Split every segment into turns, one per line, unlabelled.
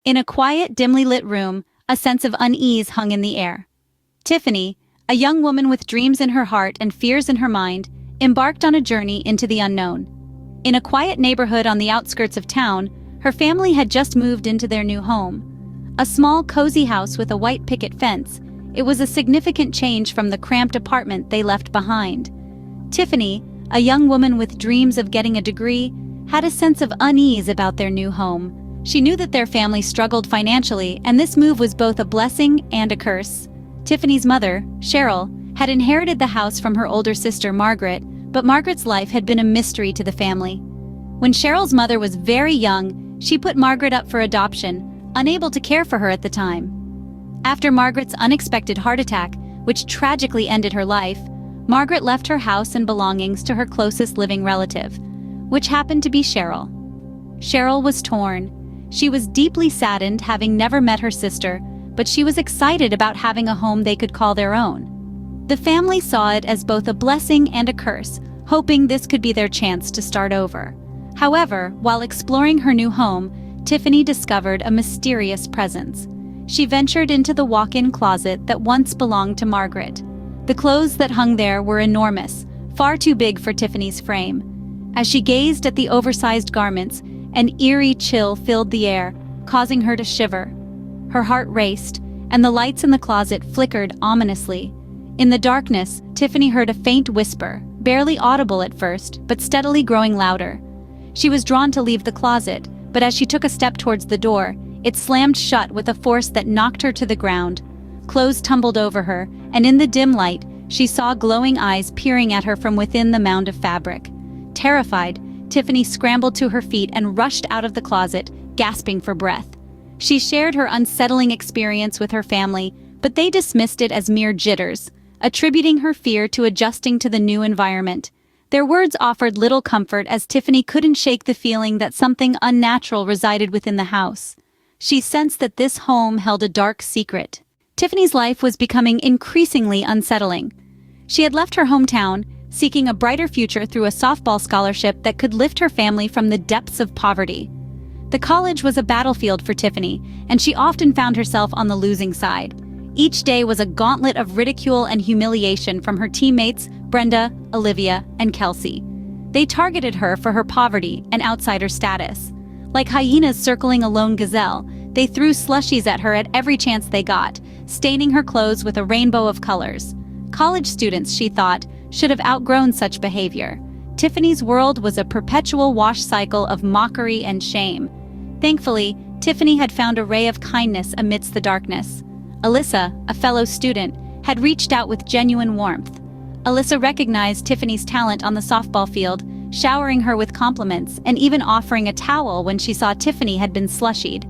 In a quiet, dimly lit room, a sense of unease hung in the air. Tiffany, a young woman with dreams in her heart and fears in her mind, embarked on a journey into the unknown. In a quiet neighborhood on the outskirts of town, her family had just moved into their new home. A small, cozy house with a white picket fence, it was a significant change from the cramped apartment they left behind. Tiffany, a young woman with dreams of getting a degree, had a sense of unease about their new home. She knew that their family struggled financially, and this move was both a blessing and a curse. Tiffany's mother, Cheryl, had inherited the house from her older sister Margaret, but Margaret's life had been a mystery to the family. When Cheryl's mother was very young, she put Margaret up for adoption, unable to care for her at the time. After Margaret's unexpected heart attack, which tragically ended her life, Margaret left her house and belongings to her closest living relative, which happened to be Cheryl. Cheryl was torn. She was deeply saddened having never met her sister, but she was excited about having a home they could call their own. The family saw it as both a blessing and a curse, hoping this could be their chance to start over. However, while exploring her new home, Tiffany discovered a mysterious presence. She ventured into the walk-in closet that once belonged to Margaret. The clothes that hung there were enormous, far too big for Tiffany's frame. As she gazed at the oversized garments, an eerie chill filled the air, causing her to shiver. Her heart raced, and the lights in the closet flickered ominously. In the darkness, Tiffany heard a faint whisper, barely audible at first, but steadily growing louder. She was drawn to leave the closet, but as she took a step towards the door, it slammed shut with a force that knocked her to the ground. Clothes tumbled over her, and in the dim light, she saw glowing eyes peering at her from within the mound of fabric. Terrified, Tiffany scrambled to her feet and rushed out of the closet, gasping for breath. She shared her unsettling experience with her family, but they dismissed it as mere jitters, attributing her fear to adjusting to the new environment. Their words offered little comfort as Tiffany couldn't shake the feeling that something unnatural resided within the house. She sensed that this home held a dark secret. Tiffany's life was becoming increasingly unsettling. She had left her hometown, seeking a brighter future through a softball scholarship that could lift her family from the depths of poverty. The college was a battlefield for Tiffany, and she often found herself on the losing side. Each day was a gauntlet of ridicule and humiliation from her teammates, Brenda, Olivia, and Kelsey. They targeted her for her poverty and outsider status. Like hyenas circling a lone gazelle, they threw slushies at her at every chance they got, staining her clothes with a rainbow of colors. College students, she thought, should have outgrown such behavior. Tiffany's world was a perpetual wash cycle of mockery and shame. Thankfully, Tiffany had found a ray of kindness amidst the darkness. Alyssa, a fellow student, had reached out with genuine warmth. Alyssa recognized Tiffany's talent on the softball field, showering her with compliments and even offering a towel when she saw Tiffany had been slushied.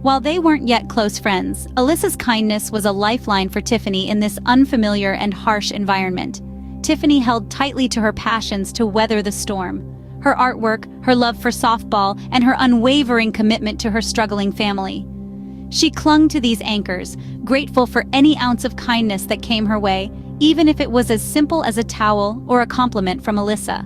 While they weren't yet close friends, Alyssa's kindness was a lifeline for Tiffany in this unfamiliar and harsh environment. Tiffany held tightly to her passions to weather the storm. Her artwork, her love for softball, and her unwavering commitment to her struggling family. She clung to these anchors, grateful for any ounce of kindness that came her way, even if it was as simple as a towel or a compliment from Alyssa.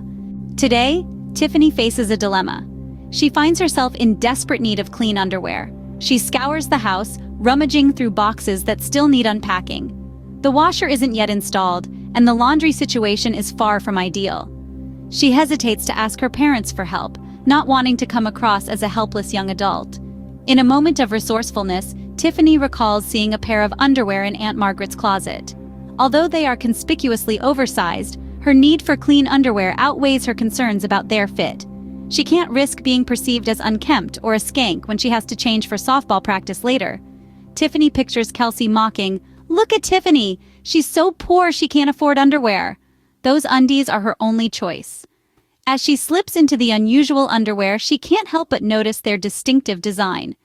Today, Tiffany faces a dilemma. She finds herself in desperate need of clean underwear. She scours the house, rummaging through boxes that still need unpacking. The washer isn't yet installed, and the laundry situation is far from ideal. She hesitates to ask her parents for help, not wanting to come across as a helpless young adult. In a moment of resourcefulness, Tiffany recalls seeing a pair of underwear in Aunt Margaret's closet. Although they are conspicuously oversized, her need for clean underwear outweighs her concerns about their fit. She can't risk being perceived as unkempt or a skank when she has to change for softball practice later. Tiffany pictures Kelsey mocking, "Look at Tiffany! She's so poor she can't afford underwear." Those undies are her only choice. As she slips into the unusual underwear, she can't help but notice their distinctive design.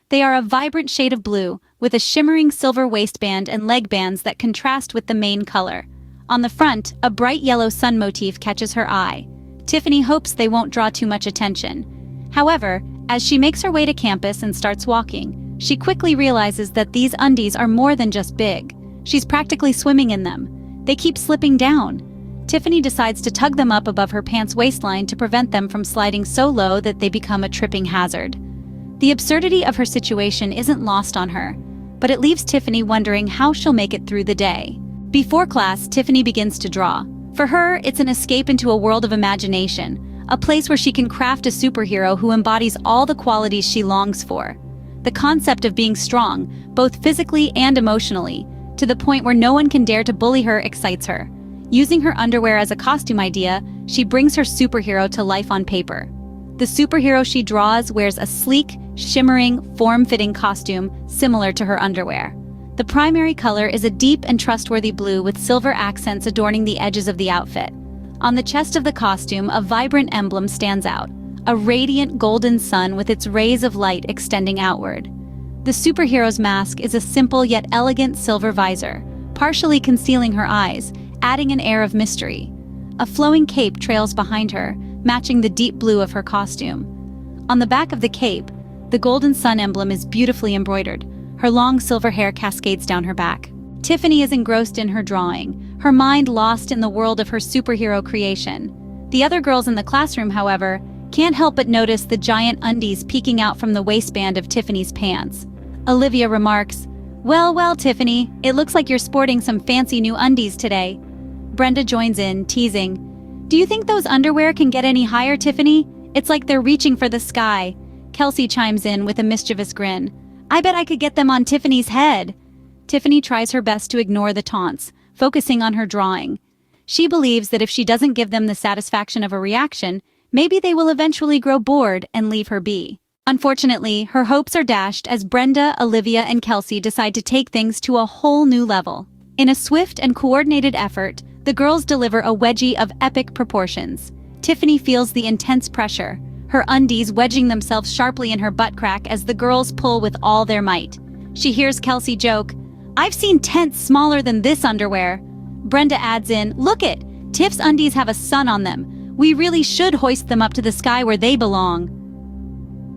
They are a vibrant shade of blue, with a shimmering silver waistband and leg bands that contrast with the main color. On the front, a bright yellow sun motif catches her eye. Tiffany hopes they won't draw too much attention. However, as she makes her way to campus and starts walking, she quickly realizes that these undies are more than just big. She's practically swimming in them. They keep slipping down. Tiffany decides to tug them up above her pants waistline to prevent them from sliding so low that they become a tripping hazard. The absurdity of her situation isn't lost on her, but it leaves Tiffany wondering how she'll make it through the day. Before class, Tiffany begins to draw. For her, it's an escape into a world of imagination, a place where she can craft a superhero who embodies all the qualities she longs for. The concept of being strong, both physically and emotionally, to the point where no one can dare to bully her, excites her. Using her underwear as a costume idea, she brings her superhero to life on paper. The superhero she draws wears a sleek, shimmering, form-fitting costume similar to her underwear. The primary color is a deep and trustworthy blue with silver accents adorning the edges of the outfit. On the chest of the costume, a vibrant emblem stands out, a radiant golden sun with its rays of light extending outward. The superhero's mask is a simple yet elegant silver visor, partially concealing her eyes, adding an air of mystery. A flowing cape trails behind her, matching the deep blue of her costume. On the back of the cape, the golden sun emblem is beautifully embroidered. Her long silver hair cascades down her back. Tiffany is engrossed in her drawing, her mind lost in the world of her superhero creation. The other girls in the classroom, however, can't help but notice the giant undies peeking out from the waistband of Tiffany's pants. Olivia remarks, well, Tiffany, it looks like you're sporting some fancy new undies today." Brenda joins in, teasing, "Do you think those underwear can get any higher, Tiffany? It's like they're reaching for the sky." Kelsey chimes in with a mischievous grin. "I bet I could get them on Tiffany's head." Tiffany tries her best to ignore the taunts, focusing on her drawing. She believes that if she doesn't give them the satisfaction of a reaction, maybe they will eventually grow bored and leave her be. Unfortunately, her hopes are dashed as Brenda, Olivia, and Kelsey decide to take things to a whole new level. In a swift and coordinated effort, the girls deliver a wedgie of epic proportions. Tiffany feels the intense pressure, her undies wedging themselves sharply in her butt crack as the girls pull with all their might. She hears Kelsey joke, "I've seen tents smaller than this underwear." Brenda adds in, "Look it, Tiff's undies have a sun on them. We really should hoist them up to the sky where they belong."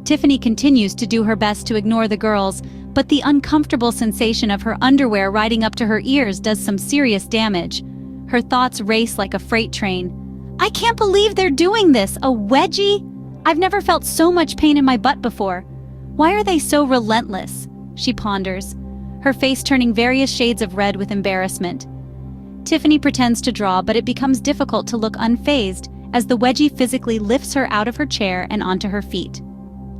Tiffany continues to do her best to ignore the girls, but the uncomfortable sensation of her underwear riding up to her ears does some serious damage. Her thoughts race like a freight train. "I can't believe they're doing this, a wedgie? I've never felt so much pain in my butt before. Why are they so relentless?" she ponders, her face turning various shades of red with embarrassment. Tiffany pretends to draw, but it becomes difficult to look unfazed as the wedgie physically lifts her out of her chair and onto her feet.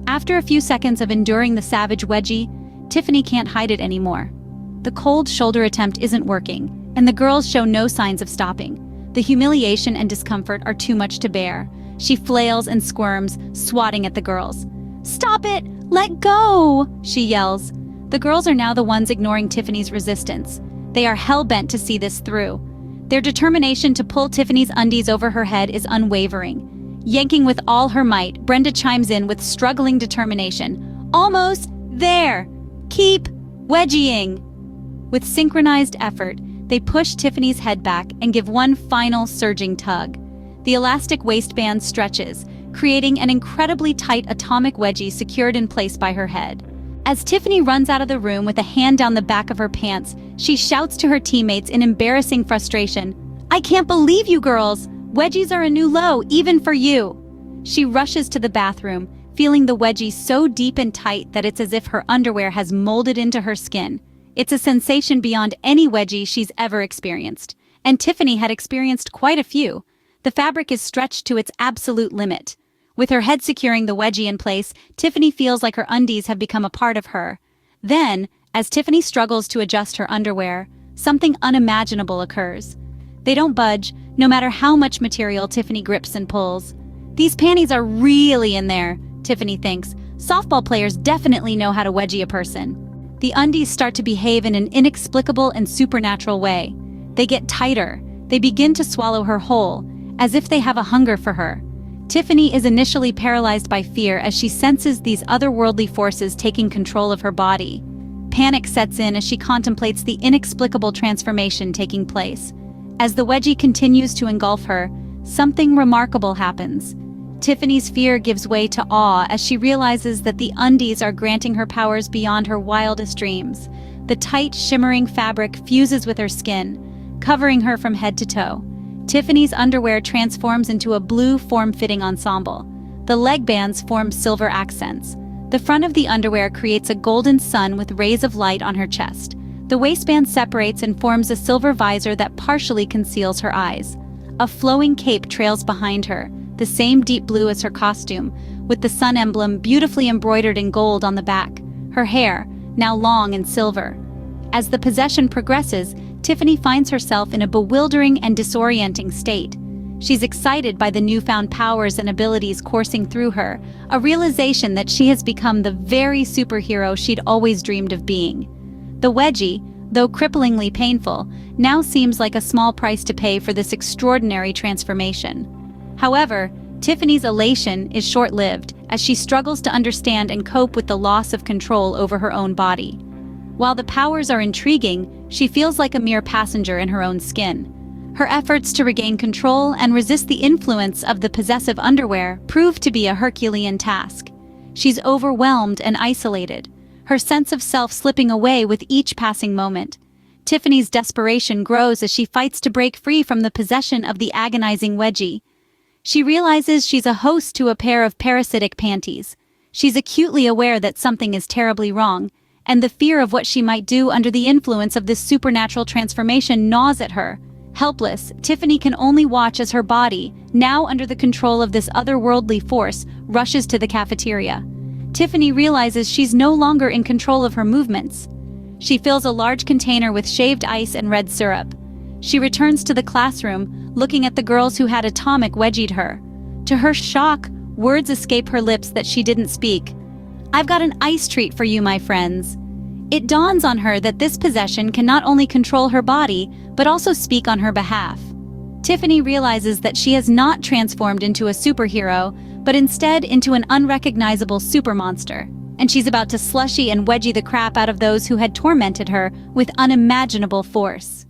After a few seconds of enduring the savage wedgie, Tiffany can't hide it anymore. The cold shoulder attempt isn't working, and the girls show no signs of stopping. The humiliation and discomfort are too much to bear. She flails and squirms, swatting at the girls. "Stop it! Let go!" she yells. The girls are now the ones ignoring Tiffany's resistance. They are hell-bent to see this through. Their determination to pull Tiffany's undies over her head is unwavering. Yanking with all her might, Brenda chimes in with struggling determination. "Almost there! Keep wedgieing!" With synchronized effort, they push Tiffany's head back and give one final surging tug. The elastic waistband stretches, creating an incredibly tight atomic wedgie secured in place by her head. As Tiffany runs out of the room with a hand down the back of her pants, she shouts to her teammates in embarrassing frustration, "I can't believe you girls! Wedgies are a new low, even for you!" She rushes to the bathroom, feeling the wedgie so deep and tight that it's as if her underwear has molded into her skin. It's a sensation beyond any wedgie she's ever experienced, and Tiffany had experienced quite a few. The fabric is stretched to its absolute limit. With her head securing the wedgie in place, Tiffany feels like her undies have become a part of her. Then, as Tiffany struggles to adjust her underwear, something unimaginable occurs. They don't budge, no matter how much material Tiffany grips and pulls. "These panties are really in there," Tiffany thinks. "Softball players definitely know how to wedgie a person." The undies start to behave in an inexplicable and supernatural way. They get tighter. They begin to swallow her whole, as if they have a hunger for her. Tiffany is initially paralyzed by fear as she senses these otherworldly forces taking control of her body. Panic sets in as she contemplates the inexplicable transformation taking place. As the wedgie continues to engulf her, something remarkable happens. Tiffany's fear gives way to awe as she realizes that the undies are granting her powers beyond her wildest dreams. The tight, shimmering fabric fuses with her skin, covering her from head to toe. Tiffany's underwear transforms into a blue form-fitting ensemble. The leg bands form silver accents. The front of the underwear creates a golden sun with rays of light on her chest. The waistband separates and forms a silver visor that partially conceals her eyes. A flowing cape trails behind her, the same deep blue as her costume, with the sun emblem beautifully embroidered in gold on the back. Her hair, now long and silver. As the possession progresses, Tiffany finds herself in a bewildering and disorienting state. She's excited by the newfound powers and abilities coursing through her, a realization that she has become the very superhero she'd always dreamed of being. The wedgie, though cripplingly painful, now seems like a small price to pay for this extraordinary transformation. However, Tiffany's elation is short-lived as she struggles to understand and cope with the loss of control over her own body. While the powers are intriguing, she feels like a mere passenger in her own skin. Her efforts to regain control and resist the influence of the possessive underwear prove to be a Herculean task. She's overwhelmed and isolated, her sense of self slipping away with each passing moment. Tiffany's desperation grows as she fights to break free from the possession of the agonizing wedgie. She realizes she's a host to a pair of parasitic panties. She's acutely aware that something is terribly wrong, and the fear of what she might do under the influence of this supernatural transformation gnaws at her. Helpless, Tiffany can only watch as her body, now under the control of this otherworldly force, rushes to the cafeteria. Tiffany realizes she's no longer in control of her movements. She fills a large container with shaved ice and red syrup. She returns to the classroom, looking at the girls who had atomic wedgied her. To her shock, words escape her lips that she didn't speak. "I've got an ice treat for you, my friends." It dawns on her that this possession can not only control her body, but also speak on her behalf. Tiffany realizes that she has not transformed into a superhero, but instead into an unrecognizable supermonster, and she's about to slushy and wedgie the crap out of those who had tormented her with unimaginable force.